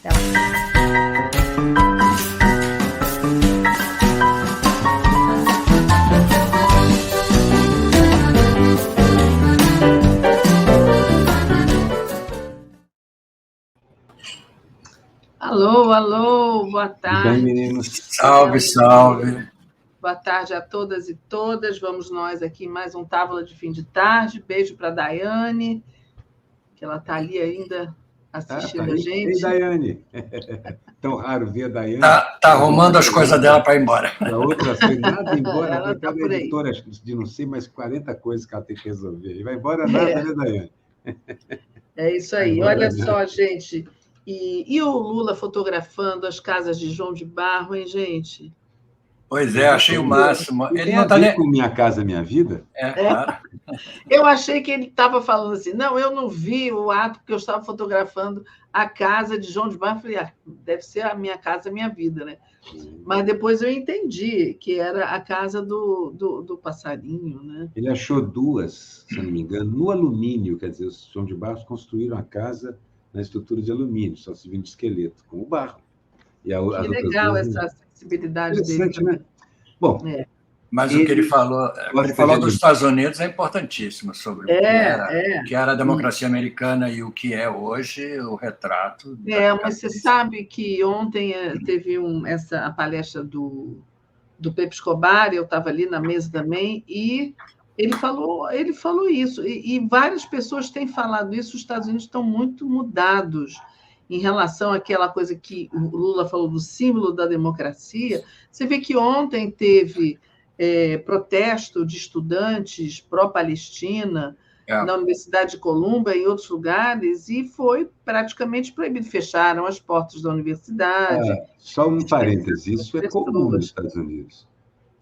Até lá. Alô, alô, boa tarde. Bem, meninos. Salve, salve. Boa tarde a todas e todas. Vamos nós aqui em mais um Távola de Fim de Tarde. Beijo para a Daiane, que ela está ali ainda assistindo a gente. Ei, Daiane. Tão raro ver a Daiane. Tá arrumando as coisas dela para ir embora. A outra foi nada embora. Ela tá por aí. Editora de não sei mais 40 coisas que ela tem que resolver. E vai embora nada, né, Daiane? É isso aí. Olha só, gente. E o Lula fotografando as casas de João de Barro, hein, gente? Pois é, achei o máximo. Ele não está nem com Minha Casa Minha Vida? Claro. Eu achei que ele estava falando assim, não, eu não vi o ato porque eu estava fotografando a casa de João de Barro. Falei, deve ser a Minha Casa Minha Vida, né? Mas depois eu entendi que era a casa do passarinho, né? Ele achou duas, se não me engano, no alumínio, quer dizer, os João de Barro construíram a casa na estrutura de alumínio, só se vindo de esqueleto, com o barro. E que legal essa sensibilidade dele. Né? Bom, mas o que ele falou dos Estados Unidos é importantíssimo, sobre o que era a democracia americana e o que é hoje o retrato. Mas você sabe que ontem teve a palestra do Pepe Escobar, eu estava ali na mesa também, e ele falou isso, e várias pessoas têm falado isso. Os Estados Unidos estão muito mudados em relação àquela coisa que o Lula falou do símbolo da democracia. Você vê que ontem teve protesto de estudantes pró-Palestina na Universidade de Colômbia e em outros lugares, e foi praticamente proibido. Fecharam as portas da universidade. Só um parêntese, isso é comum nos Estados Unidos.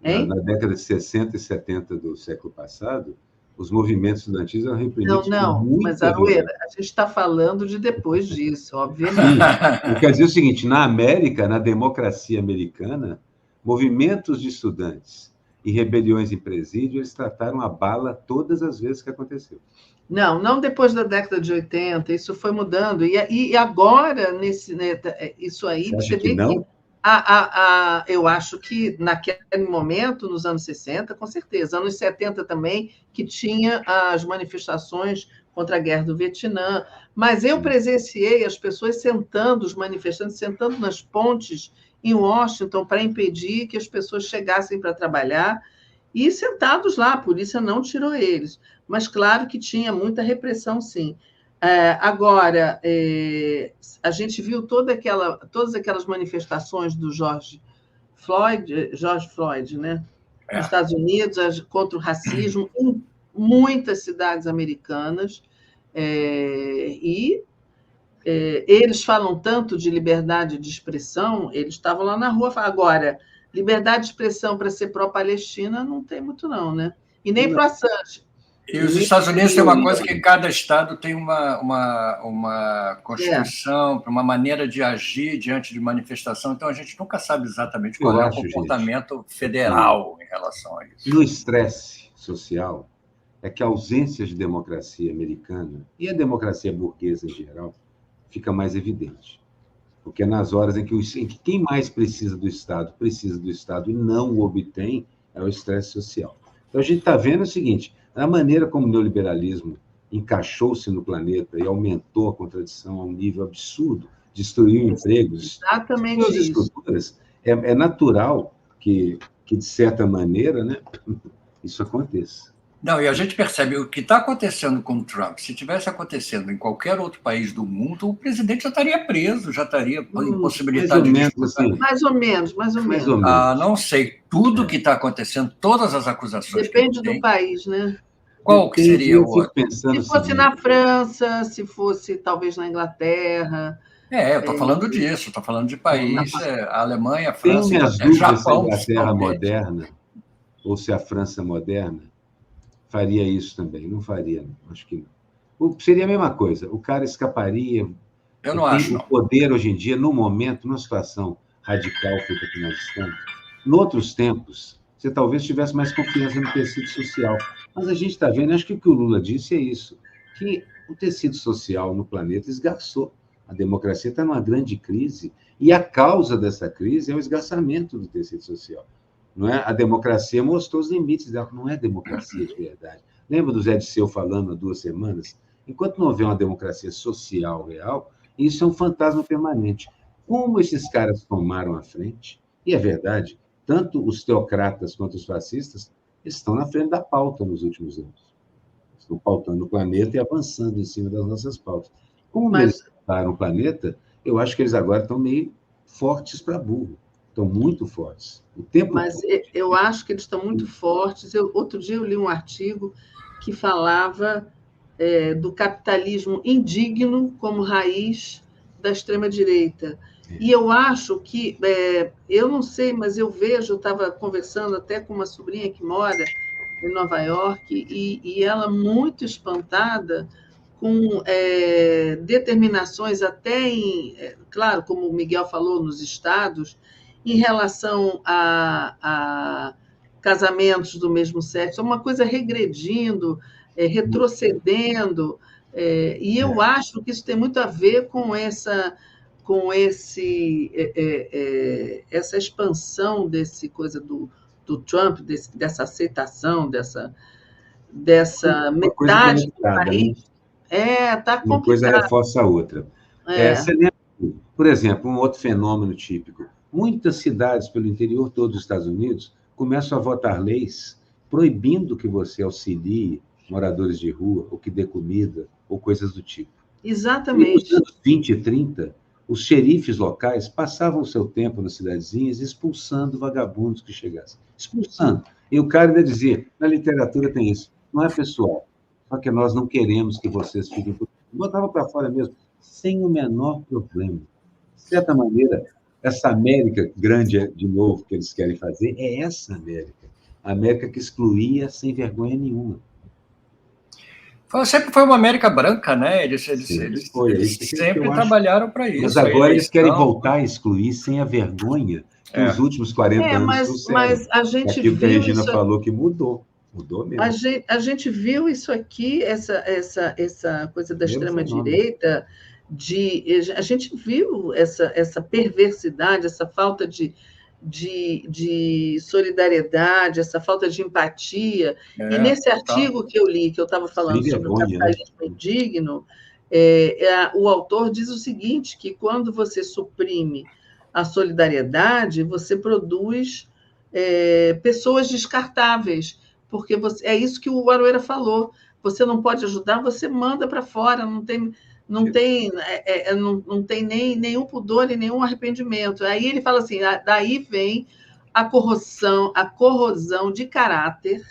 Na década de 60 e 70 do século passado, os movimentos estudantis eram reprimidos. Não, mas, Aroeira, a gente está falando de depois disso, obviamente. Sim. Quer dizer o seguinte, na América, na democracia americana, movimentos de estudantes e rebeliões em presídio, eles trataram a bala todas as vezes que aconteceu. Não depois da década de 80, isso foi mudando. E agora, isso aí, você vê que eu acho que naquele momento, nos anos 60, com certeza, anos 70 também, que tinha as manifestações contra a guerra do Vietnã, mas eu presenciei as pessoas os manifestantes sentando nas pontes em Washington para impedir que as pessoas chegassem para trabalhar, e sentados lá, a polícia não tirou eles, mas claro que tinha muita repressão, sim. Agora, a gente viu todas aquelas manifestações do George Floyd, né? Nos Estados Unidos, contra o racismo, em muitas cidades americanas, e eles falam tanto de liberdade de expressão, eles estavam lá na rua. Agora, liberdade de expressão para ser pró-Palestina não tem muito, não, né? E nem para Assange. E os Estados Unidos têm uma coisa que cada estado tem uma constituição, uma maneira de agir diante de manifestação, então a gente nunca sabe exatamente qual é o comportamento federal em relação a isso. No estresse social, é que a ausência de democracia americana e a democracia burguesa em geral fica mais evidente. Porque nas horas em que quem mais precisa do Estado e não o obtém, é o estresse social. Então a gente está vendo o seguinte: a maneira como o neoliberalismo encaixou-se no planeta e aumentou a contradição a um nível absurdo, destruiu empregos, exatamente as estruturas, é natural que, de certa maneira, né, isso aconteça. Não, e a gente percebe o que está acontecendo com o Trump. Se tivesse acontecendo em qualquer outro país do mundo, o presidente já estaria preso, já estaria impossibilitado de disputar. Assim, mais ou menos. Não sei. Tudo que está acontecendo, todas as acusações. Depende do país, né? Qual que seria o outro? Se fosse na França, se fosse talvez na Inglaterra. É, eu estou falando disso, estou falando de país, a Alemanha, a Tenho França, minhas Japão. dúvidas se a Inglaterra moderna ou se a França moderna faria isso também. Não faria, não. Acho que não. Seria a mesma coisa. O cara escaparia. Eu não acho, não. O poder, hoje em dia, no momento, numa situação radical feita que nós estamos, em outros tempos, você talvez tivesse mais confiança no tecido social. Mas a gente está vendo, acho que o que o Lula disse é isso, que o tecido social no planeta esgarçou. A democracia está numa grande crise, e a causa dessa crise é o esgarçamento do tecido social. Não é? A democracia mostrou os limites dela, não é democracia de verdade. Lembra do Zé Disseu falando há 2 semanas? Enquanto não houver uma democracia social real, isso é um fantasma permanente. Como esses caras tomaram a frente, e é verdade, tanto os teocratas quanto os fascistas estão na frente da pauta nos últimos anos. Estão pautando o planeta e avançando em cima das nossas pautas. Como eles pautaram o planeta, eu acho que eles agora estão meio fortes para burro. Estão muito fortes. O tempo Mas eu acho que eles estão muito fortes. Outro dia eu li um artigo que falava do capitalismo indigno como raiz da extrema-direita. E eu acho que, eu não sei, mas eu vejo, eu estava conversando até com uma sobrinha que mora em Nova York, e ela muito espantada com determinações até claro, como o Miguel falou, nos estados, em relação a casamentos do mesmo sexo, uma coisa regredindo, retrocedendo, e eu acho que isso tem muito a ver com essa expansão desse coisa do Trump, dessa aceitação, dessa metade do país. Está complicado. Uma coisa reforça a outra. Você lembra, por exemplo, um outro fenômeno típico. Muitas cidades pelo interior todo dos Estados Unidos começam a votar leis proibindo que você auxilie moradores de rua, ou que dê comida, ou coisas do tipo. Exatamente. E nos anos 20 e 30, os xerifes locais passavam o seu tempo nas cidadezinhas expulsando vagabundos que chegassem. Expulsando. E o cara ainda dizia, na literatura tem isso, não é pessoal, só que nós não queremos que vocês fiquem... Botava para fora mesmo, sem o menor problema. De certa maneira, essa América grande, de novo, que eles querem fazer, é essa América. A América que excluía sem vergonha nenhuma. Sempre foi uma América branca, né? Eles sempre trabalharam para isso. Mas agora eles querem voltar a excluir sem a vergonha que os últimos 40 anos trouxeram. Mas a gente aquilo que a Regina isso... falou que mudou. Mudou mesmo. A gente viu isso aqui, essa coisa da extrema-direita, a gente viu essa perversidade, essa falta de solidariedade, essa falta de empatia. E nesse artigo que eu li, que eu estava falando sobre o capitalismo indigno, o autor diz o seguinte, que quando você suprime a solidariedade, você produz pessoas descartáveis, porque é isso que o Aroeira falou. Você não pode ajudar, você manda para fora, não tem nem nenhum pudor e nenhum arrependimento. Aí ele fala assim, daí vem a corrosão de caráter,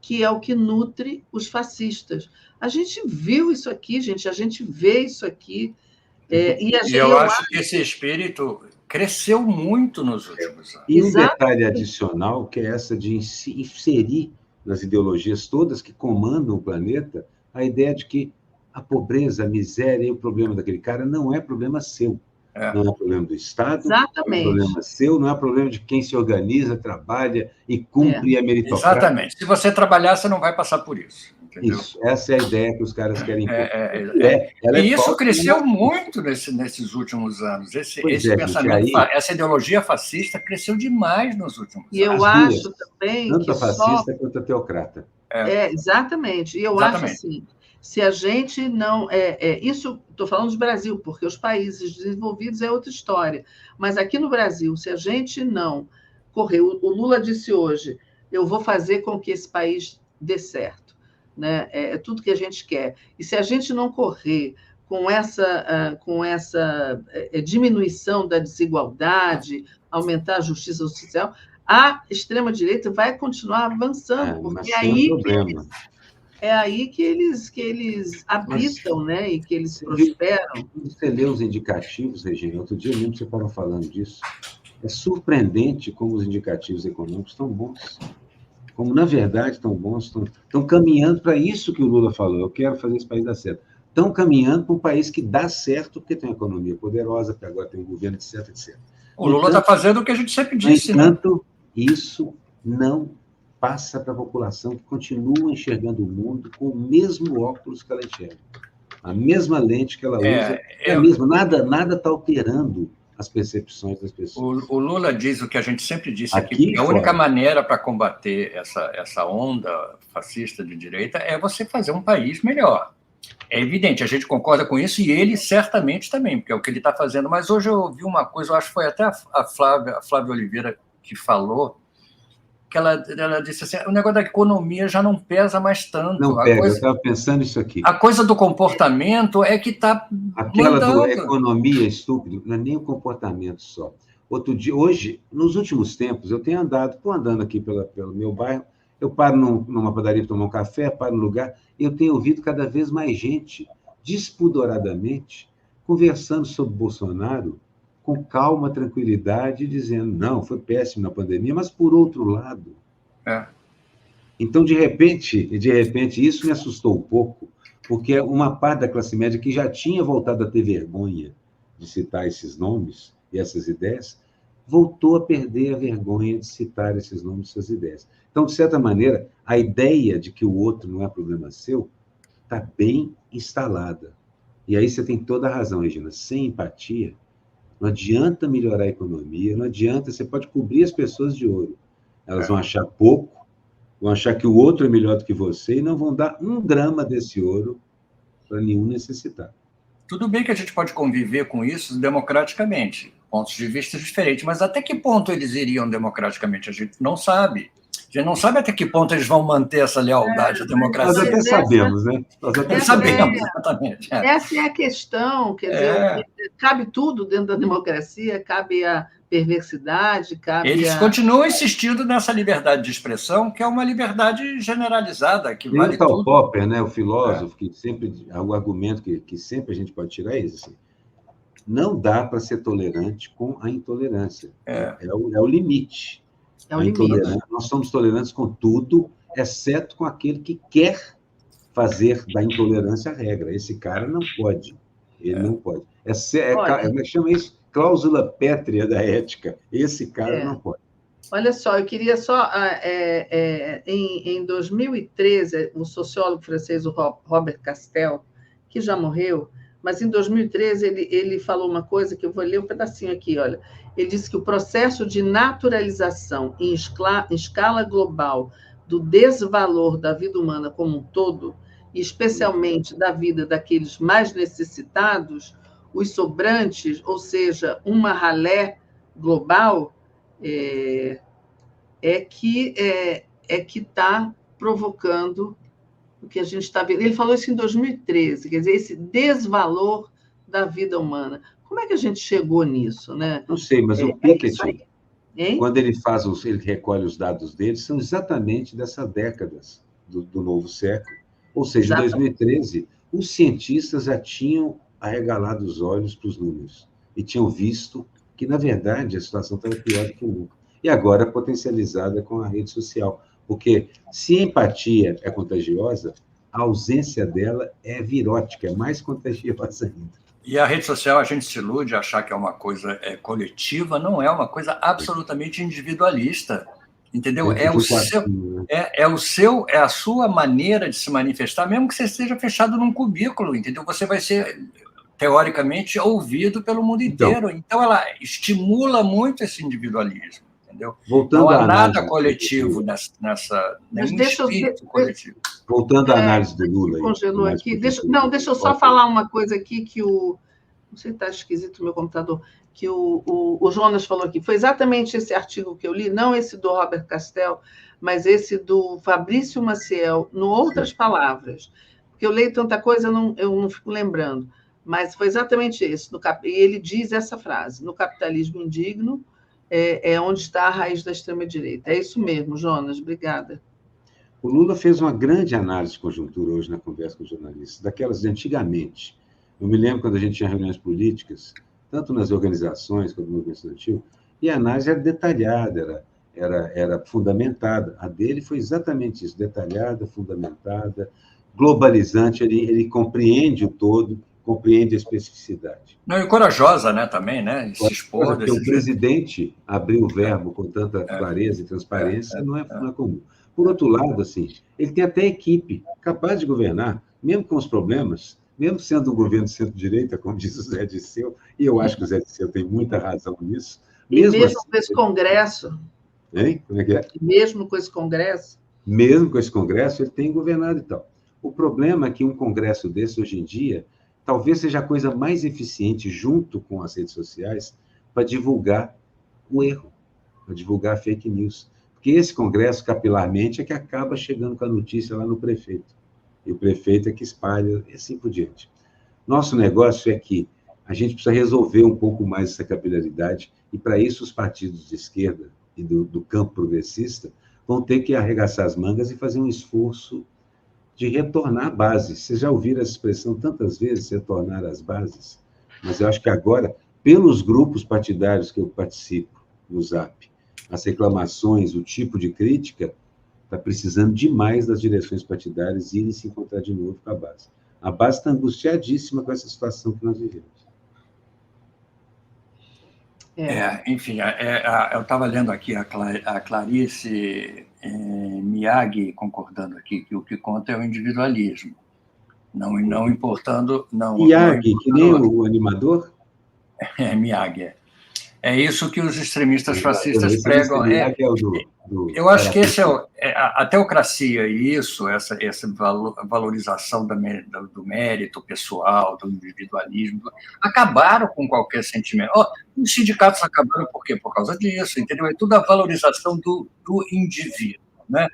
que é o que nutre os fascistas. A gente viu isso aqui, gente, a gente vê isso aqui. Eu acho que esse espírito cresceu muito nos últimos anos. E um detalhe adicional, que é essa de inserir nas ideologias todas que comandam o planeta, a ideia de que a pobreza, a miséria e o problema daquele cara não é problema seu. Não é problema do Estado, Exatamente. Não é problema seu, não é problema de quem se organiza, trabalha e cumpre a meritocracia. Exatamente. Se você trabalhar, você não vai passar por isso. Entendeu? Isso, essa é a ideia que os caras querem. E isso cresceu muito nesses últimos anos. Esse pensamento, essa ideologia fascista cresceu demais nos últimos anos. E eu acho também tanto a fascista quanto a teocrata. Exatamente. E eu acho assim, se a gente não... isso, estou falando do Brasil, porque os países desenvolvidos é outra história. Mas aqui no Brasil, se a gente não correr... O Lula disse hoje, eu vou fazer com que esse país dê certo. Né? É tudo que a gente quer. E se a gente não correr com essa diminuição da desigualdade, aumentar a justiça social, a extrema-direita vai continuar avançando, porque é aí que eles habitam, né? E que eles prosperam. Você lê os indicativos, Regina, outro dia mesmo você estava falando disso, é surpreendente como os indicativos econômicos estão bons. Como, na verdade, estão bons, estão caminhando para isso que o Lula falou, eu quero fazer esse país dar certo. Estão caminhando para um país que dá certo, porque tem uma economia poderosa, porque agora tem um governo, etc, etc. O Lula está fazendo o que a gente sempre disse, né? Enquanto isso não passa para a população que continua enxergando o mundo com o mesmo óculos que ela enxerga. A mesma lente que ela usa é a mesma. Nada está alterando as percepções das pessoas. O Lula diz o que a gente sempre disse aqui, que a única maneira para combater essa onda fascista de direita é você fazer um país melhor. É evidente, a gente concorda com isso, e ele certamente também, porque é o que ele está fazendo. Mas hoje eu ouvi uma coisa, eu acho que foi até a Flávia Oliveira que falou, que ela disse assim, o negócio da economia já não pesa mais tanto. Não pesa, eu estava pensando isso aqui. A coisa do comportamento é que está mandando. Da economia é estúpido, não é nem o comportamento só. Outro dia, hoje, nos últimos tempos, eu tenho estou andando aqui pelo meu bairro, eu paro numa padaria para tomar um café, paro no lugar, e eu tenho ouvido cada vez mais gente, despoderadamente, conversando sobre Bolsonaro, com calma, tranquilidade, dizendo, não, foi péssimo na pandemia, mas por outro lado. Então, de repente, isso me assustou um pouco, porque uma parte da classe média que já tinha voltado a ter vergonha de citar esses nomes e essas ideias, voltou a perder a vergonha de citar esses nomes e essas ideias. Então, de certa maneira, a ideia de que o outro não é problema seu está bem instalada. E aí você tem toda a razão, Regina. Sem empatia, não adianta melhorar a economia, não adianta, você pode cobrir as pessoas de ouro. Elas vão achar pouco, vão achar que o outro é melhor do que você e não vão dar 1 grama desse ouro para nenhum necessitar. Tudo bem que a gente pode conviver com isso democraticamente, pontos de vista diferentes, mas até que ponto eles iriam democraticamente? A gente não sabe. A gente não sabe até que ponto eles vão manter essa lealdade à democracia. Nós até sabemos, né? Nós até sabemos, exatamente. Essa é a questão, quer dizer, cabe tudo dentro da democracia, cabe a perversidade, cabe Eles continuam insistindo nessa liberdade de expressão, que é uma liberdade generalizada, que vale tudo. Karl Popper, né, o filósofo, que sempre, o argumento que sempre a gente pode tirar é esse, assim, não dá para ser tolerante com a intolerância. É o limite. É o limite. Nós somos tolerantes com tudo, exceto com aquele que quer fazer da intolerância a regra. Esse cara não pode. Ele não pode. Como é que chama isso? Cláusula pétrea da ética. Esse cara não pode. Olha só, eu queria só... em 2013, o sociólogo francês, o Robert Castel, que já morreu, mas em 2013 ele falou uma coisa que eu vou ler um pedacinho aqui, olha. Ele disse que o processo de naturalização em escala global do desvalor da vida humana como um todo, e especialmente da vida daqueles mais necessitados, os sobrantes, ou seja, uma ralé global, que está provocando o que a gente está vendo. Ele falou isso em 2013, quer dizer, esse desvalor da vida humana. Como é que a gente chegou nisso, né? Não sei, mas o Piketty, quando ele recolhe os dados dele, são exatamente dessas décadas do novo século. Ou seja, em 2013, os cientistas já tinham arregalado os olhos para os números e tinham visto que, na verdade, a situação estava pior do que nunca. E agora potencializada com a rede social. Porque se a empatia é contagiosa, a ausência dela é virótica, é mais contagiosa ainda. E a rede social, a gente se ilude a achar que é uma coisa coletiva, não é uma coisa absolutamente individualista, entendeu? É a sua maneira de se manifestar, mesmo que você esteja fechado num cubículo, entendeu? Você vai ser, teoricamente, ouvido pelo mundo inteiro. Então ela estimula muito esse individualismo. Voltando não há nada coletivo espírito coletivo. Voltando à análise do Lula. Congelou aqui. Deixa eu só falar uma coisa aqui que não sei se está esquisito o meu computador, que o Jonas falou aqui. Foi exatamente esse artigo que eu li, não esse do Robert Castel, mas esse do Fabrício Maciel, no Outras Palavras. Porque eu leio tanta coisa, eu não fico lembrando. Mas foi exatamente esse. E ele diz essa frase: no capitalismo indigno, é onde está a raiz da extrema-direita. É isso mesmo, Jonas, obrigada. O Lula fez uma grande análise de conjuntura hoje na conversa com os jornalistas, daquelas de antigamente. Eu me lembro quando a gente tinha reuniões políticas, tanto nas organizações quanto no movimento estudantil, e a análise era detalhada, era fundamentada. A dele foi exatamente isso, detalhada, fundamentada, globalizante, ele compreende o todo, compreende a especificidade. Não, e corajosa, né, também, né? Se expor porque o presidente abrir o verbo com tanta clareza e transparência não é comum. Por outro lado, assim, ele tem até equipe capaz de governar, mesmo com os problemas, mesmo sendo um governo centro-direita, como diz o Zé Disseu, e eu acho que o Zé Disseu tem muita razão nisso. Mesmo assim, com esse Congresso. Hein? Como é que é? Mesmo com esse Congresso. Mesmo com esse Congresso, ele tem governado e tal. O problema é que um Congresso desse, hoje em dia, talvez seja a coisa mais eficiente, junto com as redes sociais, para divulgar o erro, para divulgar a fake news. Porque esse Congresso, capilarmente, é que acaba chegando com a notícia lá no prefeito. E o prefeito é que espalha, e assim por diante. Nosso negócio é que a gente precisa resolver um pouco mais essa capilaridade, e para isso os partidos de esquerda e do campo progressista vão ter que arregaçar as mangas e fazer um esforço de retornar à base. Vocês já ouviram essa expressão tantas vezes, retornar às bases? Mas eu acho que agora, pelos grupos partidários que eu participo no Zap, as reclamações, o tipo de crítica, está precisando demais das direções partidárias irem se encontrar de novo com a base. A base está angustiadíssima com essa situação que nós vivemos. Enfim, eu estava lendo aqui a Clarice Miyagi concordando aqui que o que conta é o individualismo, não importando... Miyagi, que nem o animador? Miyagi. É isso que os extremistas fascistas pregam. Miyagi é o eu acho que esse a teocracia e essa valorização do mérito pessoal, do individualismo, acabaram com qualquer sentimento. Os sindicatos acabaram por quê? Por causa disso, entendeu? É tudo a valorização do indivíduo, né?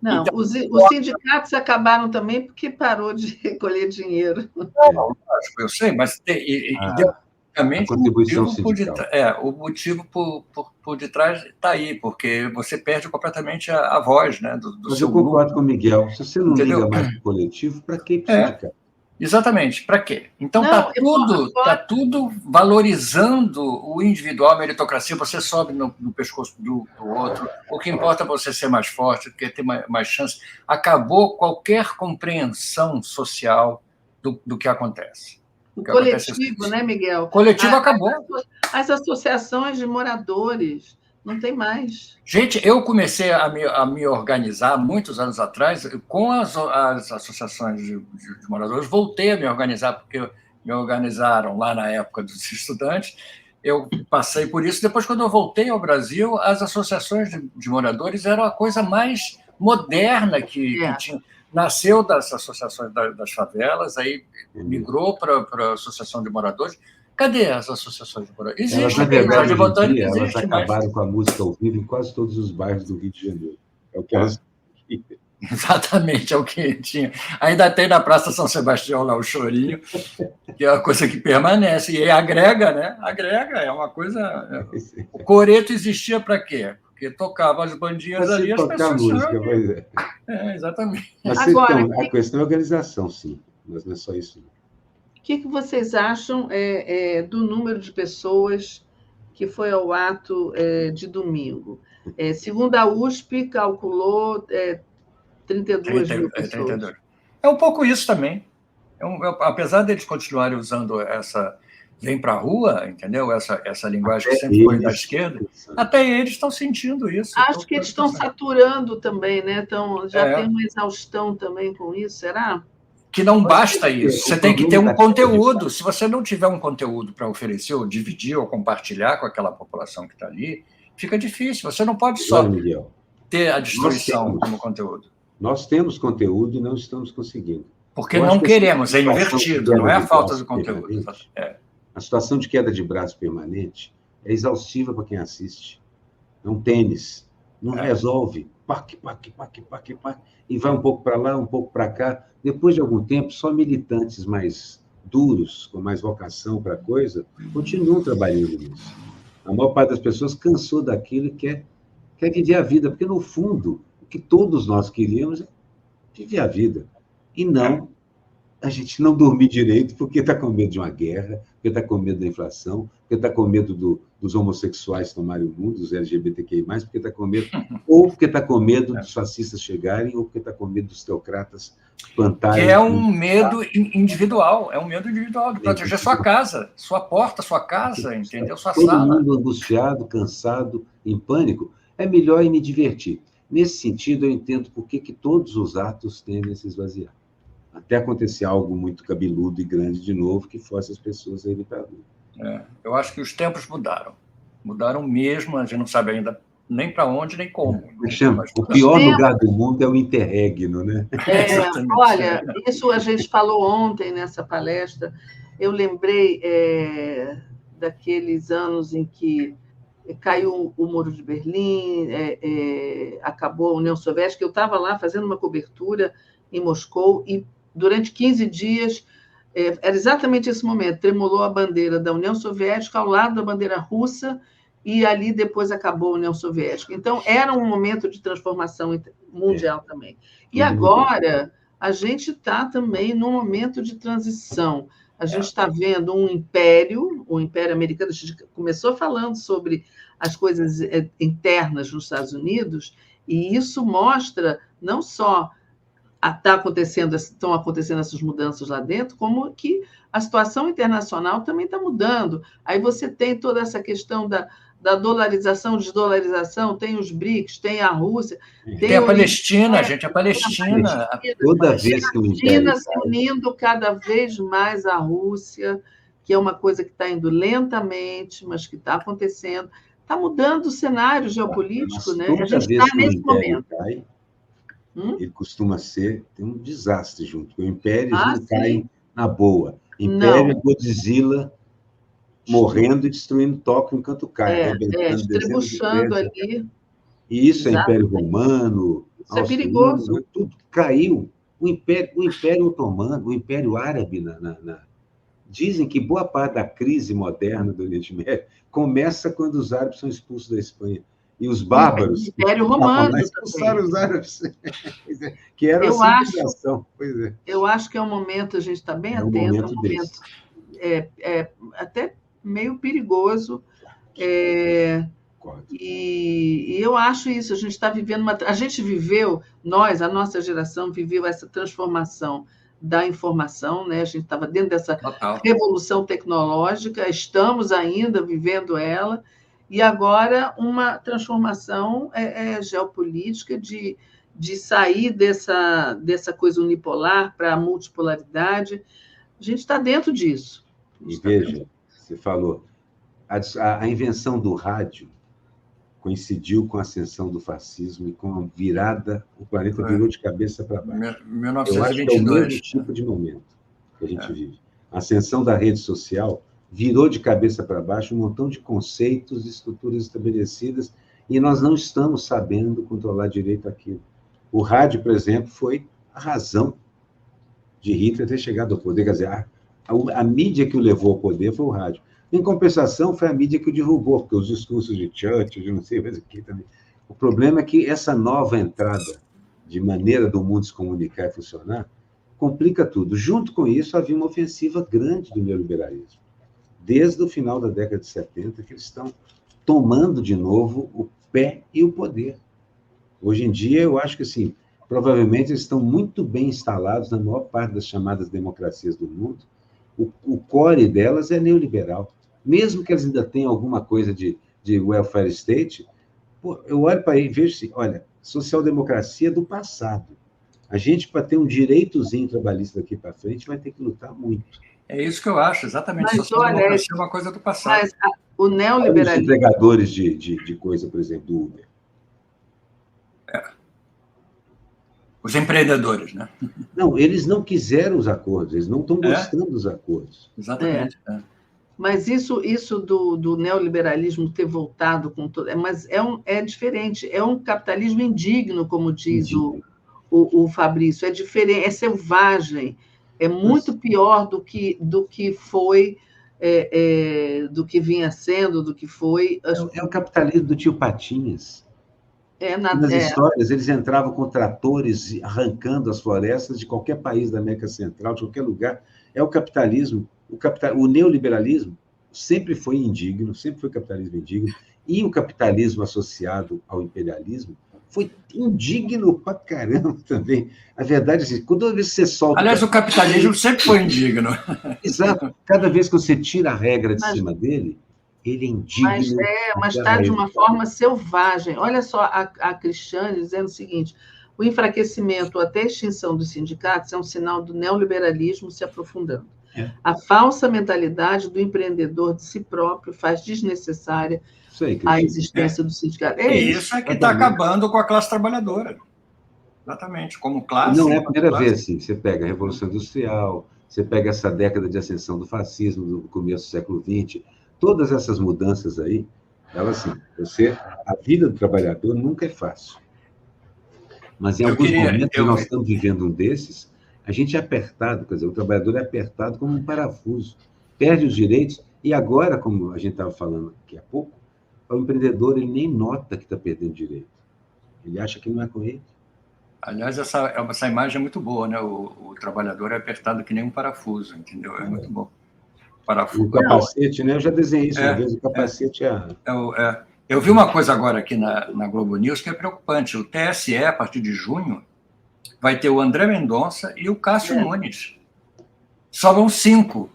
Não, então, os sindicatos acabaram também porque parou de recolher dinheiro. Não, eu sei, mas o motivo por detrás está aí, porque você perde completamente a voz, né, do Mas seu eu concordo grupo. com o Miguel. Se você não liga mais para o coletivo, para que sindicato? Exatamente, para quê? Então está tudo valorizando o individual, a meritocracia, você sobe no pescoço do outro, o que importa é você ser mais forte, ter mais chance. Acabou qualquer compreensão social do que acontece. O coletivo, né, Miguel? O coletivo acabou. As associações de moradores, não tem mais. Gente, eu comecei a me organizar muitos anos atrás com as associações de moradores, voltei a me organizar, porque me organizaram lá na época dos estudantes, eu passei por isso. Depois, quando eu voltei ao Brasil, as associações de moradores eram a coisa mais moderna que tinha. Nasceu das associações das favelas, aí migrou para a associação de moradores. Cadê as associações de moradores? Existe, na verdade, elas acabaram com a música ao vivo em quase todos os bairros do Rio de Janeiro. É o que elas... Exatamente, é o que tinha. Ainda tem na Praça São Sebastião lá o chorinho, que é uma coisa que permanece. E agrega, né? Agrega, é uma coisa... O coreto existia para quê? Porque tocava as bandinhas ali, as pessoas... música, pois é. Exatamente. Mas agora, então, a questão é a organização, sim, mas não é só isso. O que vocês acham do número de pessoas que foi ao ato de domingo? Segundo a USP, calculou 32 mil pessoas. 32. É um pouco isso também. Apesar deles continuarem usando essa... Vem para a rua, entendeu? Essa linguagem que sempre foi da esquerda. Até eles estão sentindo isso. Acho que eles estão saturando também, né? Já tem uma exaustão também com isso, será? Que não basta isso. Você tem que ter um conteúdo. Se você não tiver um conteúdo para oferecer, ou dividir, ou compartilhar com aquela população que está ali, fica difícil. Você não pode só ter a destruição como conteúdo. Nós temos conteúdo e não estamos conseguindo. Porque não queremos, é invertido, não é a falta de conteúdo. A situação de queda de braço permanente é exaustiva para quem assiste. É um tênis. Não resolve. Pac, e vai um pouco para lá, um pouco para cá. Depois de algum tempo, só militantes mais duros, com mais vocação para a coisa, continuam trabalhando nisso. A maior parte das pessoas cansou daquilo e quer viver a vida, porque, no fundo, o que todos nós queríamos é viver a vida. E não a gente não dormir direito porque está com medo de uma guerra, porque está com medo da inflação, porque está com medo dos homossexuais tomarem o mundo, dos LGBTQI+, porque está com medo, ou porque está com medo dos fascistas chegarem, ou porque está com medo dos teocratas plantarem. Que é um medo individual, de proteger sua casa, sua porta, sua casa, entendeu? Sua sala. Todo mundo angustiado, cansado, em pânico, é melhor ir me divertir. Nesse sentido, eu entendo por que todos os atos tendem a se esvaziar. até acontecer algo muito cabeludo e grande de novo que force as pessoas a irem para a rua. Eu acho que os tempos mudaram. Mudaram mesmo, a gente não sabe ainda nem para onde, nem como. O pior lugar do mundo é o interregno, né? Olha, isso a gente falou ontem nessa palestra. Eu lembrei daqueles anos em que caiu o Muro de Berlim, acabou a União Soviética. Eu estava lá fazendo uma cobertura em Moscou e, durante 15 dias, era exatamente esse momento, tremulou a bandeira da União Soviética ao lado da bandeira russa, e ali depois acabou a União Soviética. Então, era um momento de transformação mundial também. E agora, a gente está também num momento de transição. A gente está vendo um império, o Império Americano. A gente começou falando sobre as coisas internas nos Estados Unidos, e isso mostra não só estão acontecendo essas mudanças lá dentro, como que a situação internacional também está mudando. Aí você tem toda essa questão da dolarização, desdolarização, tem os BRICS, tem a Rússia... Tem a Palestina, gente, a Palestina. Toda vez que o Império... A China se unindo cada vez mais à Rússia, que é uma coisa que está indo lentamente, mas que está acontecendo. Está mudando o cenário geopolítico, né? A gente está nesse momento. Ele costuma tem um desastre junto. O Império não cai na boa. Império é Godzilla morrendo e destruindo Tóquio enquanto cai. Estrebuchando ali. E isso é Império Romano. Isso é perigoso. Tudo caiu. O Império Otomano, o Império Árabe. Dizem que boa parte da crise moderna do Oriente Médio começa quando os árabes são expulsos da Espanha. E os bárbaros... Império Romano expulsaram os árabes, que era a civilização. Eu acho que é um momento, a gente está bem atento, é um momento até meio perigoso, e eu acho isso, a gente está vivendo a gente viveu, a nossa geração viveu essa transformação da informação, né? A gente estava dentro dessa revolução tecnológica, estamos ainda vivendo ela, e agora uma transformação geopolítica de sair dessa coisa unipolar para a multipolaridade. A gente está dentro disso. E veja, você falou, a invenção do rádio coincidiu com a ascensão do fascismo e com a virada, o planeta virou de cabeça para baixo. 1922. Eu acho que é o mesmo tipo de momento que a gente vive. A ascensão da rede social virou de cabeça para baixo um montão de conceitos e estruturas estabelecidas, e nós não estamos sabendo controlar direito aquilo. O rádio, por exemplo, foi a razão de Hitler ter chegado ao poder. Quer dizer, a mídia que o levou ao poder foi o rádio. Em compensação, foi a mídia que o derrubou, porque os discursos de Churchill, de não sei mais aqui também. O problema é que essa nova entrada de maneira do mundo se comunicar e funcionar complica tudo. Junto com isso, havia uma ofensiva grande do neoliberalismo. Desde o final da década de 70, que eles estão tomando de novo o pé e o poder. Hoje em dia, eu acho que, assim, provavelmente eles estão muito bem instalados na maior parte das chamadas democracias do mundo. O core delas é neoliberal. Mesmo que elas ainda tenham alguma coisa de welfare state, eu olho para aí e vejo assim, olha, social-democracia do passado. A gente, para ter um direitozinho trabalhista daqui para frente, vai ter que lutar muito. É isso que eu acho, exatamente. Social-democracia é uma coisa do passado. Mas o neoliberalismo... Os entregadores de coisa, por exemplo, do Uber. Os empreendedores, né? Não, eles não quiseram os acordos, eles não estão gostando dos acordos. Exatamente. Mas isso do neoliberalismo ter voltado com todo... Mas é diferente, é um capitalismo indigno, como diz o Fabrício, é diferente, é selvagem, é muito pior do que foi, do que vinha sendo, do que foi... É o capitalismo do tio Patinhas. Nas histórias, eles entravam com tratores arrancando as florestas de qualquer país da América Central, de qualquer lugar. É o capitalismo. O neoliberalismo sempre foi indigno, sempre foi capitalismo indigno, e o capitalismo associado ao imperialismo foi indigno pra caramba também. A verdade é assim, toda vez que você solta... Aliás, o capitalismo sempre foi indigno. Exato. Cada vez que você tira a regra de cima dele, ele é indigno. Mas está de uma forma selvagem. Olha só a Cristiane dizendo o seguinte: O enfraquecimento ou até a extinção dos sindicatos é um sinal do neoliberalismo se aprofundando. A falsa mentalidade do empreendedor de si próprio faz desnecessária a existência do sindicato. Isso é que está acabando com a classe trabalhadora. Exatamente, como classe. Não é a primeira vez, assim. Você pega a Revolução Industrial, você pega essa década de ascensão do fascismo, do começo do século XX, todas essas mudanças aí, elas, assim, a vida do trabalhador nunca é fácil. Mas em alguns momentos, nós estamos vivendo um desses, a gente é apertado, quer dizer, o trabalhador é apertado como um parafuso, perde os direitos, e agora, como a gente estava falando aqui há pouco, o empreendedor ele nem nota que está perdendo direito. Ele acha que não é com ele. Aliás, essa imagem é muito boa, né? O trabalhador é apertado que nem um parafuso, entendeu? É muito bom. Parafuso. O capacete, né? Eu já desenhei isso uma vez, o capacete Eu vi uma coisa agora aqui na Globo News que é preocupante. O TSE, a partir de junho, vai ter o André Mendonça e o Cássio Nunes. Sobram 5.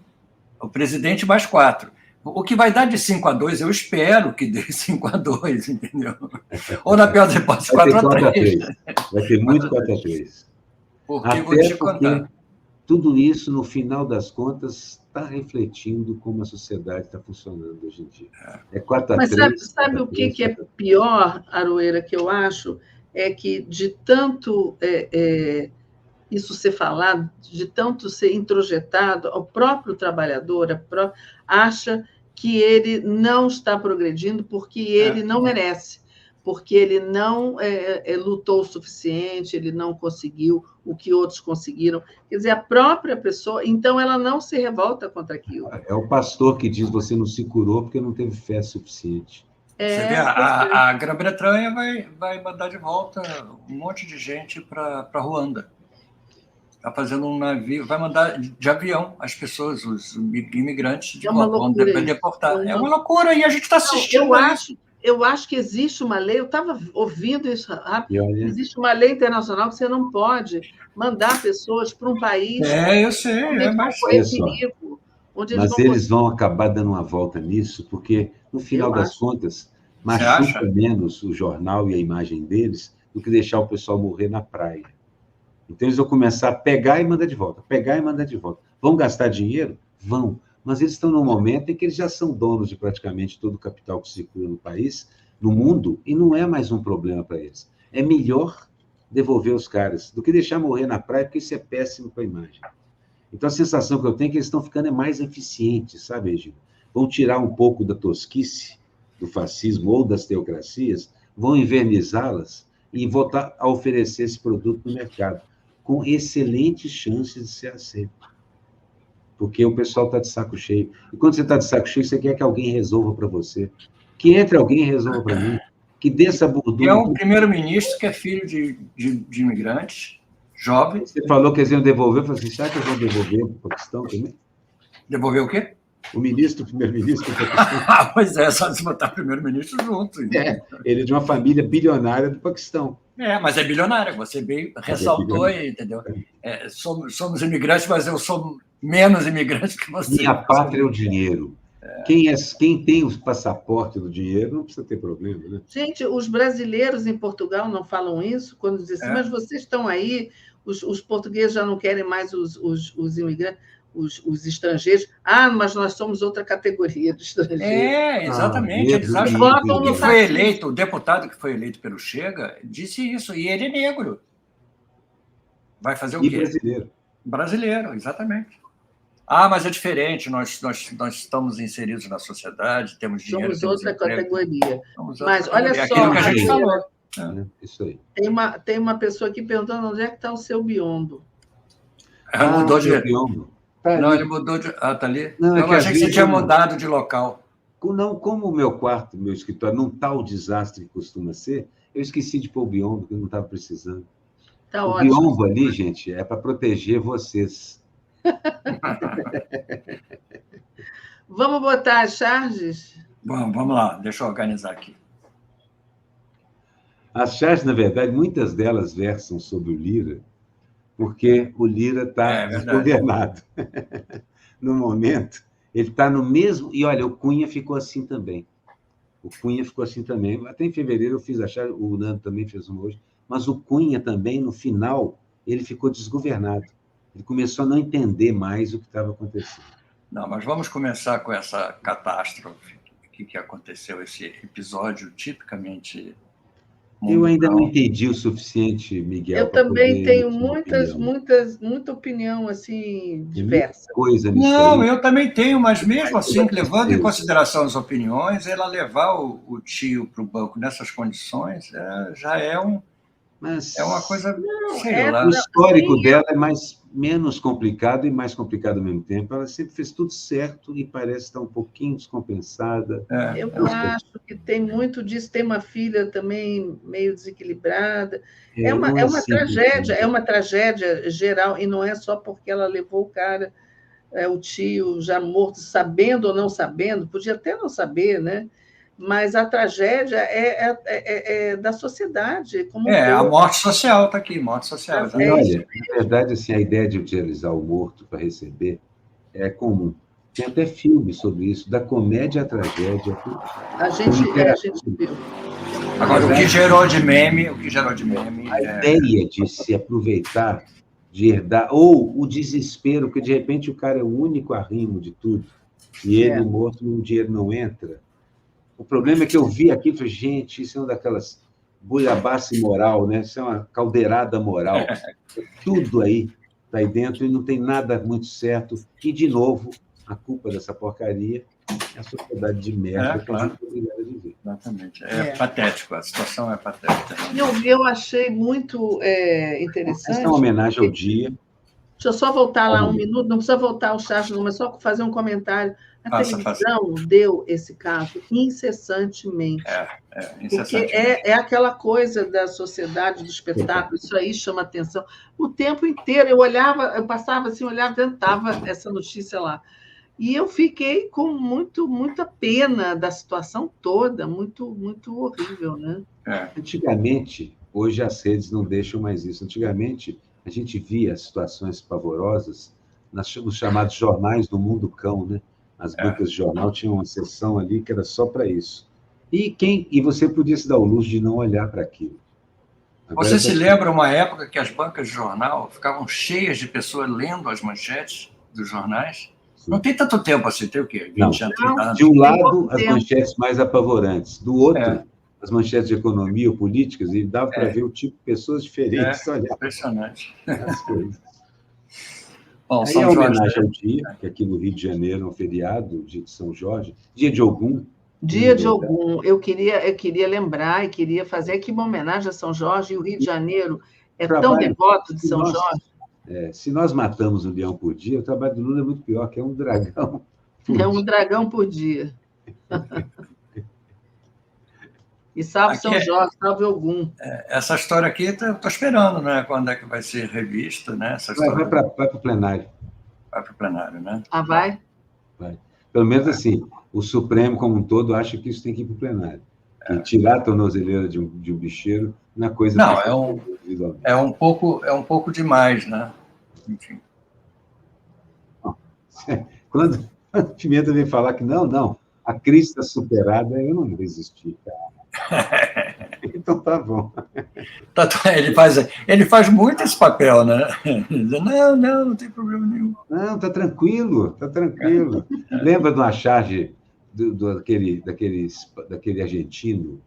O presidente mais 4. O que vai dar de 5-2, eu espero que dê 5-2, entendeu? Ou, na pior das hipóteses, 4-3. Vai ter muito 4-3. Porque vou te contar. Tudo isso, no final das contas, está refletindo como a sociedade está funcionando hoje em dia. É 4-3. Mas sabe o que é pior, Aroeira, que eu acho? É que de tanto isso ser falado, de tanto ser introjetado, o próprio trabalhador acha que ele não está progredindo porque ele não merece, porque ele não lutou o suficiente, ele não conseguiu o que outros conseguiram. Quer dizer, a própria pessoa, então, ela não se revolta contra aquilo. É o pastor que diz, você não se curou porque não teve fé suficiente. Você vê, a Grã-Bretanha vai mandar de volta um monte de gente para Ruanda. Está fazendo um navio, vai mandar de avião as pessoas, os imigrantes, de volta, vai deportar. É uma loucura, e a gente está assistindo. Eu acho que existe uma lei, eu estava ouvindo isso rápido, existe uma lei internacional que você não pode mandar pessoas para um país eu sei, perigo. Mas eles vão acabar dando uma volta nisso, porque, no final das contas, machuca menos o jornal e a imagem deles do que deixar o pessoal morrer na praia. Então, eles vão começar a pegar e mandar de volta, pegar e mandar de volta. Vão gastar dinheiro? Vão. Mas eles estão num momento em que eles já são donos de praticamente todo o capital que circula no país, no mundo, e não é mais um problema para eles. É melhor devolver os caras do que deixar morrer na praia, porque isso é péssimo para a imagem. Então, a sensação que eu tenho é que eles estão ficando mais eficientes, sabe, Egílio? Vão tirar um pouco da tosquice, do fascismo ou das teocracias, vão invernizá-las e voltar a oferecer esse produto no mercado, com excelentes chances de ser aceito. Porque o pessoal está de saco cheio. E quando você está de saco cheio, você quer que alguém resolva para você. Que entre alguém e resolva para mim. Que dê essa bordura. E é um primeiro-ministro que é filho de imigrantes, jovem. Você falou que eles iam devolver. Eu falei assim, será que eles vão devolver para o Paquistão também? Devolver o quê? O primeiro-ministro do Paquistão. Pois é, só se botar primeiro-ministro junto. Ele é de uma família bilionária do Paquistão. Mas é bilionária, você bem ressaltou aí, entendeu? Somos imigrantes, mas eu sou menos imigrante que você. Minha pátria é o dinheiro. Quem tem o passaporte do dinheiro não precisa ter problema, né? Gente, os brasileiros em Portugal não falam isso quando dizem assim, mas vocês estão aí, os portugueses já não querem mais os imigrantes, os estrangeiros. Mas nós somos outra categoria de estrangeiros. Exatamente. Eles acham que foi eleito, o deputado que foi eleito pelo Chega disse isso, e ele é negro. Vai fazer o quê? Brasileiro. Brasileiro, exatamente. Mas é diferente, nós estamos inseridos na sociedade, temos dinheiro. Somos outra categoria. Mas olha só. Aquilo que a gente falou. Isso aí. Tem uma pessoa aqui perguntando onde é que está o seu biombo. Mudou de biombo. Não, ele mudou de. Tá ali? Eu achei que você tinha mudado de local. Não, como o meu quarto, meu escritório, não está o desastre que costuma ser, eu esqueci de pôr o biombo, que eu não estava precisando. Tá o ótimo. biombo ali, gente, é para proteger vocês. Vamos botar as charges? Vamos lá, deixa eu organizar aqui. As charges, na verdade, muitas delas versam sobre o Lira, porque o Lira está desgovernado. No momento, ele está no mesmo... E, olha, o Cunha ficou assim também. Até em fevereiro eu fiz a charge, o Nando também fez uma hoje. mas o Cunha também, no final, ele ficou desgovernado. Ele começou a não entender mais o que estava acontecendo. Não, mas vamos começar com essa catástrofe. O que aconteceu, esse episódio tipicamente... Eu ainda não entendi o suficiente, Miguel. Eu também tenho muita opinião assim, diversa. Coisa nisso não, aí. Eu também tenho, mas mesmo assim, levando em consideração as opiniões, ela levar o tio para o banco nessas condições já é uma coisa, sei lá. O histórico dela é menos complicado e mais complicado ao mesmo tempo. Ela sempre fez tudo certo e parece estar um pouquinho descompensada. Eu acho que tem muito disso. Tem uma filha também meio desequilibrada. É uma tragédia geral, e não é só porque ela levou o cara, o tio já morto, sabendo ou não sabendo, podia até não saber, né? Mas a tragédia é da sociedade. Como a morte social está aqui, morte social. Olha, na verdade, assim, a ideia de utilizar o morto para receber é comum. Tem até filme sobre isso, da comédia à tragédia. A gente viu. Agora, o que gerou de meme... A ideia de se aproveitar, de herdar, ou o desespero, que de repente o cara é o único arrimo de tudo, e ele morto, o dinheiro não entra. O problema é que eu vi aquilo e falei, gente, isso é uma daquelas buiabace moral, né? Isso é uma caldeirada moral. Tudo aí está aí dentro e não tem nada muito certo. E, de novo, a culpa dessa porcaria é a sociedade de merda que a gente é obrigado a viver. Exatamente. Patético, a situação é patética. Eu achei muito interessante. Essa é uma homenagem ao dia. Deixa eu só voltar lá um minuto, não precisa voltar ao chat, não, mas só fazer um comentário. A televisão deu esse caso incessantemente. Incessantemente. Porque é aquela coisa da sociedade, do espetáculo, isso aí chama atenção. O tempo inteiro eu passava assim, olhava, tentava essa notícia lá. E eu fiquei com muita pena da situação toda, muito horrível, né? Antigamente, hoje as redes não deixam mais isso. Antigamente, a gente via situações pavorosas nos chamados jornais do mundo cão, né? As bancas de jornal tinham uma seção ali que era só para isso. E você podia se dar o luxo de não olhar para aquilo. Agora, você se lembra uma época que as bancas de jornal ficavam cheias de pessoas lendo as manchetes dos jornais? Sim. Não tem tanto tempo assim, tem o quê? 20 anos, 30 anos? De um lado, as manchetes mais apavorantes. Do outro, as manchetes de economia ou políticas, e dava para ver o tipo de pessoas diferentes. Impressionante. As coisas. Bom, aí a homenagem ao dia, que aqui no Rio de Janeiro é um feriado, dia de São Jorge, dia de Ogum. Dia de Ogum. Eu queria lembrar e queria fazer aqui uma homenagem a São Jorge, e o Rio de Janeiro é tão devoto de São Jorge. Se nós matamos um leão por dia, o trabalho do Lula é muito pior, que é um dragão por dia. É um dragão por dia. E salve aqui São Jorge, salve Ogum. Essa história aqui, eu estou esperando, né? Quando é que vai ser revista, né? Essa história... Vai para o plenário. Vai para o plenário, né? Vai? Vai. Pelo menos assim, o Supremo como um todo acha que isso tem que ir para o plenário. E tirar a tornozeleira de um bicheiro não é coisa... Não, é um pouco demais, né? Enfim. Quando a Pimenta vem falar que não, a crise está superada, eu não resisti, cara. Então tá bom. Ele faz muito esse papel, né? Não tem problema nenhum. Não, tá tranquilo. Lembra de uma charge daquele argentino,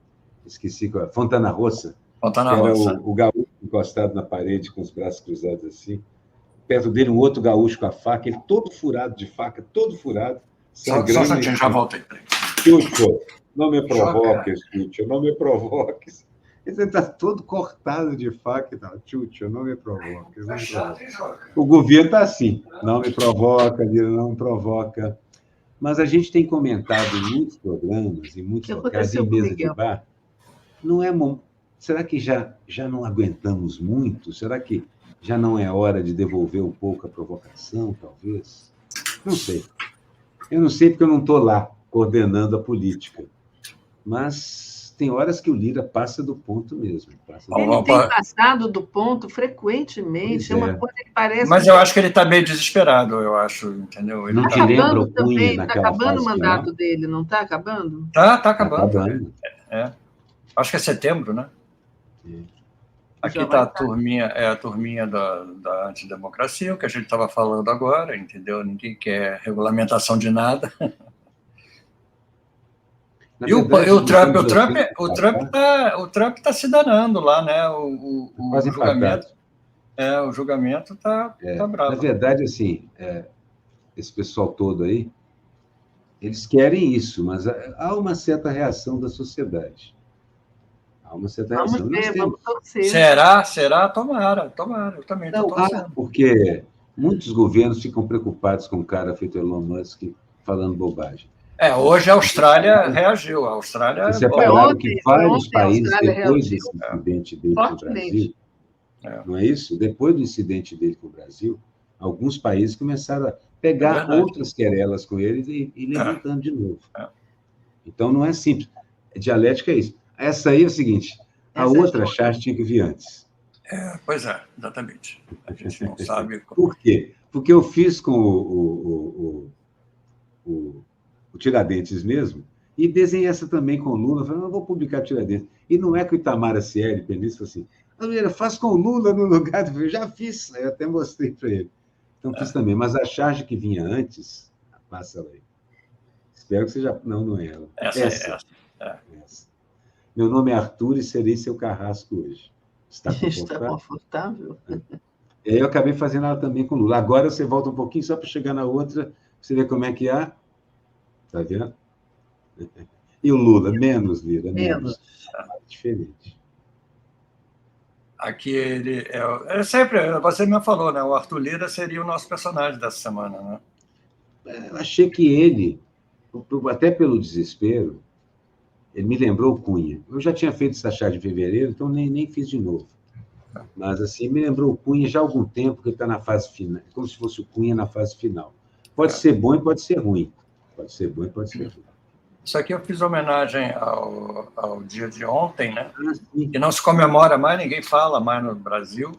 esqueci qual, Fontana Rossa? Fontana Rossa. Era o gaúcho encostado na parede com os braços cruzados assim. Perto dele um outro gaúcho com a faca, ele todo furado de faca, todo furado. Só já voltei. Chucho, não me provoques, Chucho, não me provoques. Ele está todo cortado de faca e tal. Chucho, não me provoques. O governo está assim, não me provoca, não me provoca. Mas a gente tem comentado em muitos programas, em muitos locais, em mesa de bar, não é... Será que já não aguentamos muito? Será que já não é hora de devolver um pouco a provocação, talvez? Não sei. Eu não sei porque eu não estou lá coordenando a política. Mas tem horas que o Lira passa do ponto mesmo. Ele tem passado do ponto frequentemente. É uma coisa que parece... Mas eu acho que ele está meio desesperado, eu acho, entendeu? Ele não te lembra o Cunha naquela fase? Está acabando o mandato dele, não está acabando? Está acabando. Acho que é setembro, né? Aqui está a turminha da antidemocracia, o que a gente estava falando agora, entendeu? Ninguém quer regulamentação de nada. E o Trump está se danando lá, né? O julgamento. O julgamento está bravo. Na verdade, assim, esse pessoal todo aí, eles querem isso, mas há uma certa reação da sociedade. Há uma certa reação. Vamos torcer. Será? Tomara. Eu também estou torcendo. Porque muitos governos ficam preocupados com um cara feito Elon Musk falando bobagem. Hoje a Austrália reagiu. A Austrália... Vocês repararam que vários países, depois desse incidente dele com o Brasil, não é isso? Depois do incidente dele com o Brasil, alguns países começaram a pegar outras querelas com ele e levantando de novo. Então, não é simples. Dialética é isso. Essa aí é o seguinte, a outra charge tinha que vir antes. Pois é, exatamente. A gente não sabe... Por quê? Porque eu fiz com o Tiradentes mesmo, e desenhei essa também com o Lula, falei, não vou publicar Tiradentes. E não é que o Itamar Acieri, penista, assim, faz com o Lula no lugar do... Eu já fiz, eu até mostrei para ele. Então, fiz também. Mas a charge que vinha antes, passa ela aí. Espero que seja... Não é ela. Essa. Meu nome é Arthur e serei seu carrasco hoje. Está confortável? E aí eu acabei fazendo ela também com o Lula. Agora você volta um pouquinho só para chegar na outra, você vê como é que é. Está vendo? E o Lula? Menos, Lira. Menos. Diferente. Aqui ele sempre, você me falou, né? O Arthur Lira seria o nosso personagem dessa semana, né? Eu achei que ele, até pelo desespero, ele me lembrou o Cunha. Eu já tinha feito essa charge de fevereiro, então nem fiz de novo. Mas, assim, me lembrou o Cunha já há algum tempo, que ele está na fase final, como se fosse o Cunha na fase final. Pode ser bom e pode ser ruim. Pode ser bom e pode ser ruim. Isso aqui eu fiz homenagem ao dia de ontem, né? Que não se comemora mais, ninguém fala mais no Brasil.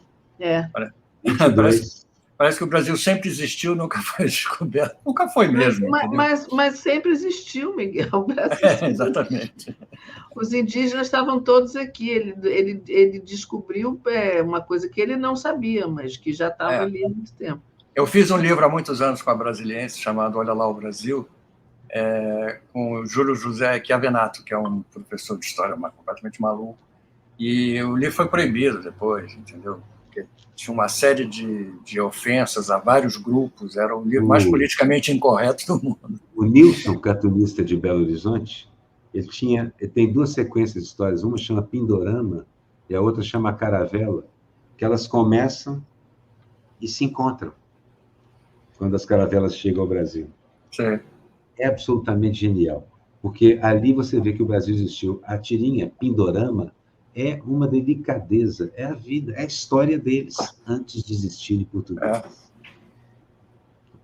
Parece que o Brasil sempre existiu, nunca foi descoberto. Nunca foi mesmo. Mas sempre existiu, Miguel. O Brasil exatamente. Os indígenas estavam todos aqui. Ele descobriu uma coisa que ele não sabia, mas que já estava ali há muito tempo. Eu fiz um livro há muitos anos com a Brasiliense, chamado Olha Lá o Brasil, com o Júlio José Chiavenato, que é um professor de história completamente maluco. E o livro foi proibido depois, entendeu? Porque tinha uma série de ofensas a vários grupos, era o livro mais politicamente incorreto do mundo. O Nilson, cartunista de Belo Horizonte, ele tem duas sequências de histórias, uma chama Pindorama e a outra chama Caravela, que elas começam e se encontram quando as caravelas chegam ao Brasil. Sim. É absolutamente genial, porque ali você vê que o Brasil existiu. A tirinha Pindorama é uma delicadeza, é a vida, é a história deles, antes de existir em português.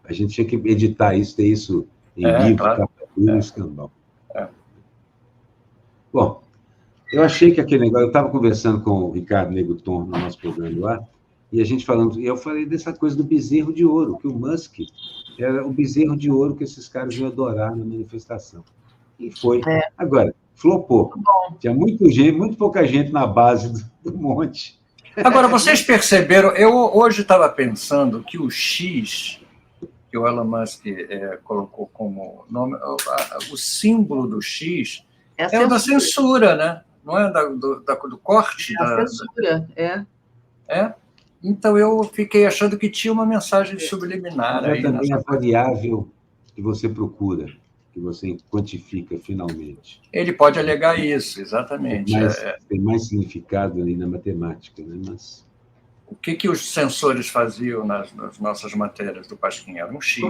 A gente tinha que editar isso, ter isso em livro, capa dura e escambau. Bom, eu achei que aquele negócio... Eu estava conversando com o Ricardo Neguton no nosso programa lá, e a gente falando... E eu falei dessa coisa do bezerro de ouro, que o Musk era o bezerro de ouro que esses caras iam adorar na manifestação. E foi. Agora, flopou. Tinha muito pouca gente na base do monte. Agora, vocês perceberam... Eu hoje estava pensando que o X, que o Elon Musk colocou como nome, o símbolo do X é o da censura, né? Não é do corte? A censura, Então, eu fiquei achando que tinha uma mensagem subliminar aí. Também a variável que você procura, que você quantifica finalmente. Ele pode alegar isso, exatamente. Tem mais significado ali na matemática, né? Mas... O que os censores faziam nas nossas matérias do Pasquim? Era um X.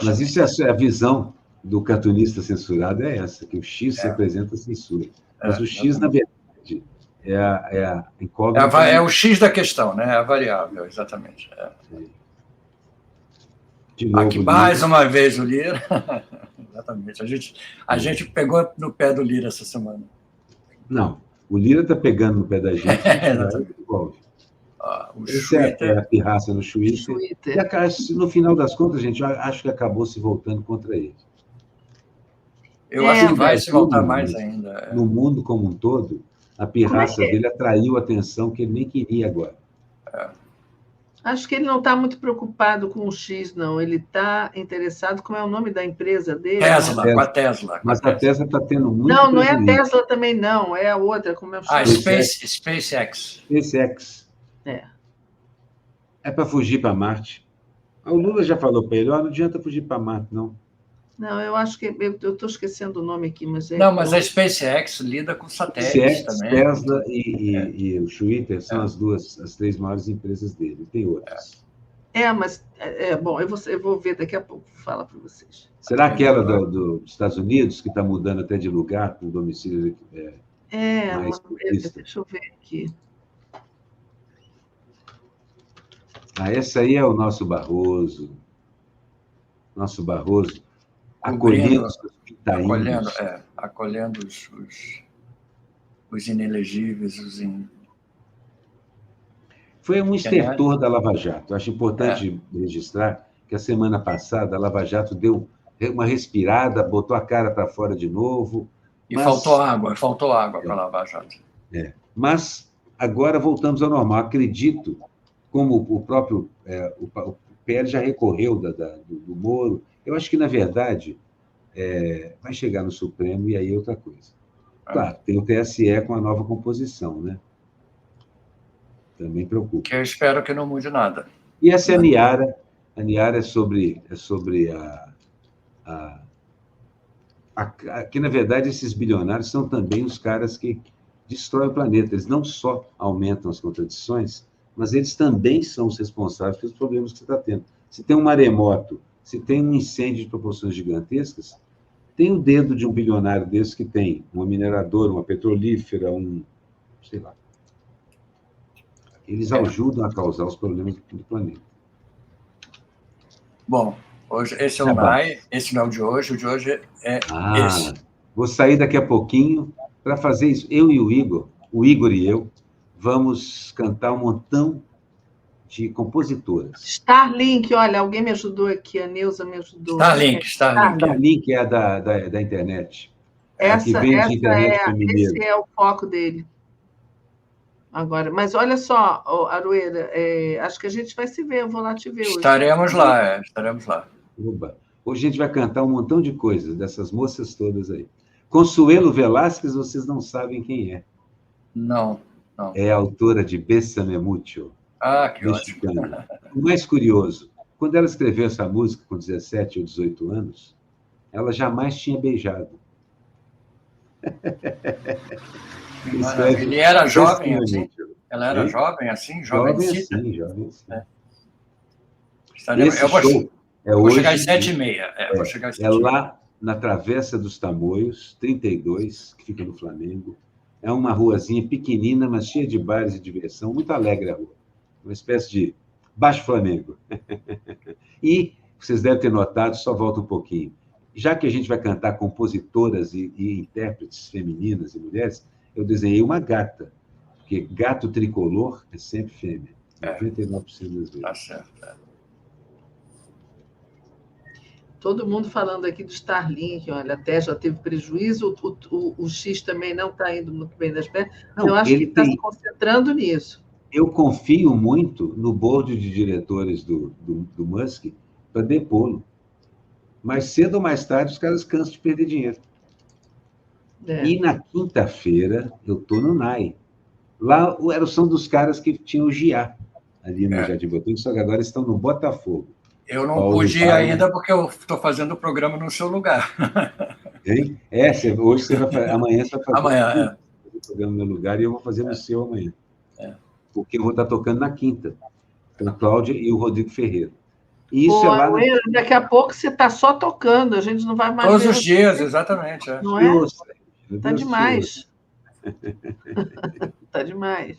Mas isso é a visão do cartunista censurado, é essa, que o X representa a censura. Mas o X, na verdade, é a incógnita... É o X da questão, né? É a variável, exatamente. De novo, aqui, mais uma vez, o Lira. Exatamente. A gente pegou no pé do Lira essa semana. Não, o Lira está pegando no pé da gente. É a pirraça no Twitter. E, no final das contas, gente, eu acho que acabou se voltando contra ele. Eu acho que vai se voltar mais ainda. No mundo como um todo, a pirraça dele atraiu a atenção que ele nem queria agora. Acho que ele não está muito preocupado com o X, não. Ele está interessado, como é o nome da empresa dele? Tesla, com a Tesla. Mas a Tesla está tendo muito Não, não é prejuízo. a Tesla também, não. É a outra, como é o chamo? SpaceX. SpaceX. É para fugir para Marte. O Lula já falou para ele, não adianta fugir para Marte, não. Não, eu acho que... Eu estou esquecendo o nome aqui, mas... Não, mas a SpaceX lida com satélites também. Tesla e o Twitter são as 3 maiores empresas dele. Tem outras. Mas... bom, eu vou ver daqui a pouco. Fala para vocês. Será aquela dos Estados Unidos, que está mudando até de lugar, com domicílio mais populista? Deixa eu ver aqui. Essa aí é o nosso Barroso. Nosso Barroso. Acolhendo os pintainhos. Acolhendo os inelegíveis, Foi um estertor da Lava Jato. Acho importante registrar que a semana passada a Lava Jato deu uma respirada, botou a cara para fora de novo. E faltou água para a Lava Jato. Mas agora voltamos ao normal. Acredito, como o próprio o PL já recorreu do Moro. Eu acho que, na verdade, vai chegar no Supremo e aí é outra coisa. Claro, tem o TSE com a nova composição, né? Também preocupa. Que eu espero que não mude nada. E essa é a Niara. A Niara é sobre que, na verdade, esses bilionários são também os caras que destroem o planeta. Eles não só aumentam as contradições, mas eles também são os responsáveis pelos problemas que você está tendo. Se tem um maremoto, se tem um incêndio de proporções gigantescas, tem o dedo de um bilionário desse que tem uma mineradora, uma petrolífera, sei lá. Eles ajudam a causar os problemas do planeta. Bom, hoje, esse é o NAI, esse não é o de hoje é esse. Vou sair daqui a pouquinho para fazer isso. Eu e o Igor e eu, vamos cantar um montão de compositoras. Starlink, olha, alguém me ajudou aqui, a Neuza me ajudou. Starlink é da internet. Que vem de internet feminina. Esse é o foco dele. Agora, mas olha só, Aroeira, acho que a gente vai se ver, eu vou lá te ver hoje. Estaremos lá. Oba. Hoje a gente vai cantar um montão de coisas, dessas moças todas aí. Consuelo Velázquez, vocês não sabem quem é. Não. É a autora de Bésame Mucho. Que ótimo. O mais curioso, quando ela escreveu essa música com 17 ou 18 anos, ela jamais tinha beijado. Ele era jovem assim? Ela era jovem assim? Jovem assim. Eu vou chegar às 7h30. É lá na Travessa dos Tamoios, 32, que fica no Flamengo. É uma ruazinha pequenina, mas cheia de bares e diversão. Muito alegre a rua. Uma espécie de Baixo Flamengo. E, vocês devem ter notado, só volta um pouquinho. Já que a gente vai cantar compositoras e intérpretes femininas e mulheres, eu desenhei uma gata, porque gato tricolor é sempre fêmea. 99% das vezes. Tá certo. Todo mundo falando aqui do Starlink, olha, até já teve prejuízo, o X também não está indo muito bem das pernas. Eu acho que está se concentrando nisso. Eu confio muito no board de diretores do Musk para depô-lo. Mais cedo ou mais tarde, os caras cansam de perder dinheiro. E na quinta-feira, eu estou no NAI. Lá são dos caras que tinham o GIA, ali no Jardim Botânico, só que agora estão no Botafogo. Eu não pude ir ainda porque eu estou fazendo o programa no seu lugar. Hein? Hoje você vai fazer, amanhã você vai fazer amanhã, o programa no meu lugar e eu vou fazer no seu amanhã. Porque eu vou estar tocando na quinta, com a Cláudia e o Rodrigo Ferreira. E isso lá daqui a pouco você está só tocando, a gente não vai mais... Todos os dias, exatamente. Não é? Está demais. Está demais.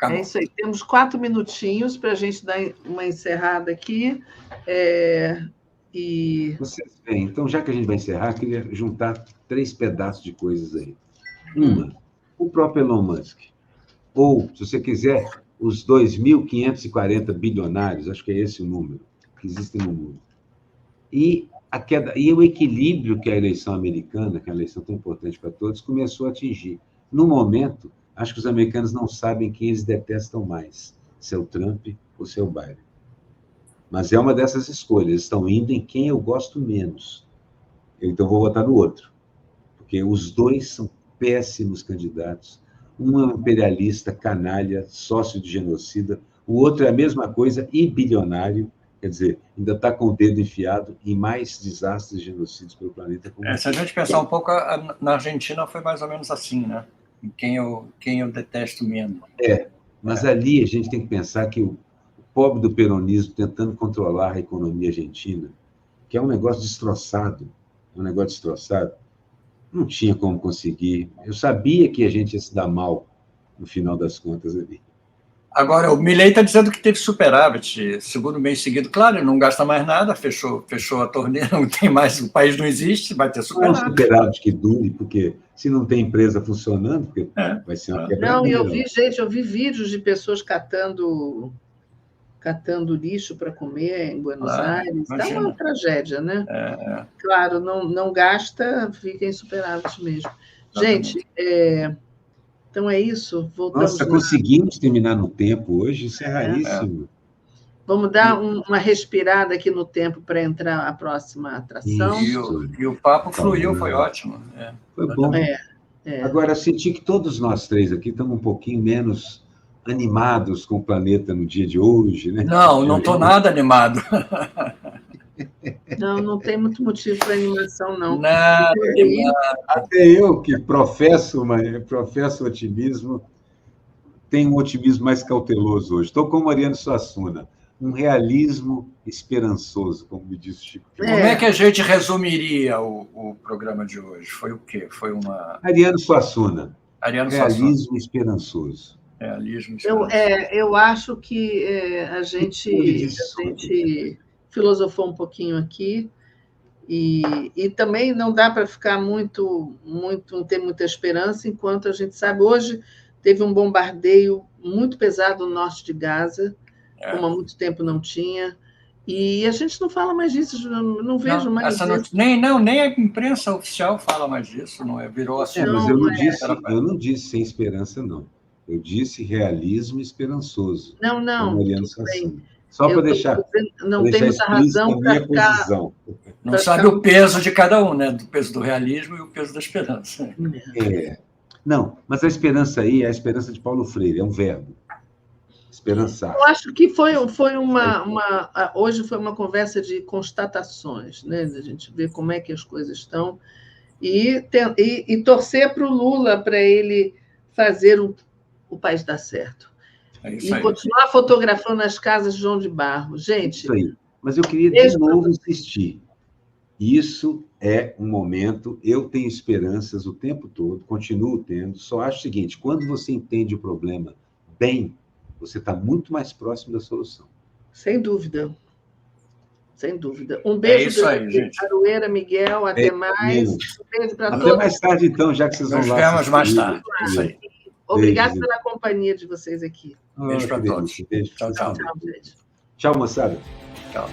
É isso aí. Temos 4 minutinhos para a gente dar uma encerrada aqui. Vocês veem, então, já que a gente vai encerrar, eu queria juntar 3 pedaços de coisas aí. O próprio Elon Musk. Ou, se você quiser, os 2.540 bilionários, acho que é esse o número, que existem no mundo. E a queda e o equilíbrio que a eleição americana, que é uma eleição tão importante para todos, começou a atingir. No momento, acho que os americanos não sabem quem eles detestam mais, se é o Trump ou se é o Biden. Mas é uma dessas escolhas, eles estão indo em quem eu gosto menos. Então vou votar no outro, porque os dois são péssimos candidatos. Um é um imperialista, canalha, sócio de genocida, o outro é a mesma coisa e bilionário, quer dizer, ainda está com o dedo enfiado em mais desastres e genocídios pelo planeta. Se a gente pensar um pouco, na Argentina foi mais ou menos assim, né? Quem eu detesto menos. Mas ali a gente tem que pensar que o pobre do peronismo tentando controlar a economia argentina, que é um negócio destroçado, não tinha como conseguir. Eu sabia que a gente ia se dar mal no final das contas ali. Agora, o Milei está dizendo que teve superávit, segundo mês seguido. Claro, ele não gasta mais nada, fechou a torneira, não tem mais, o país não existe, vai ter superávit. Não é um superávit que dure, porque se não tem empresa funcionando, porque vai ser uma quebradeira. Não, eu vi vídeos de pessoas catando lixo para comer em Buenos Aires. Está uma tragédia, né? Claro, não gasta, fica em superávit mesmo. Gente, então é isso. Voltamos. Nossa, conseguimos terminar no tempo hoje, isso é raríssimo. Vamos dar uma respirada aqui no tempo para entrar a próxima atração. E o papo fluiu, foi ótimo. Foi bom. Agora, eu senti que todos nós três aqui estamos um pouquinho menos animados com o planeta no dia de hoje, né? Não estou nada animado. Não tem muito motivo para animação, não. Nada. Até eu, que professo otimismo, tenho um otimismo mais cauteloso hoje. Estou com o Mariano Suassuna, um realismo esperançoso, como me disse o Chico. Como é que a gente resumiria o programa de hoje? Foi o quê? Foi uma... Mariano Suassuna, realismo esperançoso. Eu acho que a gente filosofou um pouquinho aqui e também não dá para ficar muito, não ter muita esperança enquanto a gente sabe. Hoje teve um bombardeio muito pesado no norte de Gaza, como há muito tempo não tinha, e a gente não fala mais disso, não vejo mais isso. Nem a imprensa oficial fala mais disso, não é? Virou assim. Mas eu não disse sem esperança, não. Eu disse realismo esperançoso. Não, só para deixar. Não tem muita razão para ficar. Posição. Não sabe o peso de cada um, né? Do peso do realismo e o peso da esperança. Não, mas a esperança aí é a esperança de Paulo Freire, é um verbo. Esperançar. Eu acho que hoje foi uma conversa de constatações, né? A gente ver como é que as coisas estão e torcer para o Lula para ele fazer o país dar certo. E continuar fotografando as casas de João de Barro. Gente... Isso aí. Mas eu queria de novo insistir. Isso é um momento, eu tenho esperanças o tempo todo, continuo tendo, só acho o seguinte, quando você entende o problema bem, você está muito mais próximo da solução. Sem dúvida. Sem dúvida. Um beijo para gente. Aroeira, Miguel, até mais. Um beijo para todos. Até mais tarde, então, já que vocês vão lá. Nos vemos mais tarde. Isso aí. Obrigada pela companhia de vocês aqui. Beijo para todos. Beijo. Tchau. Tchau, gente. Tchau, moçada. Tchau.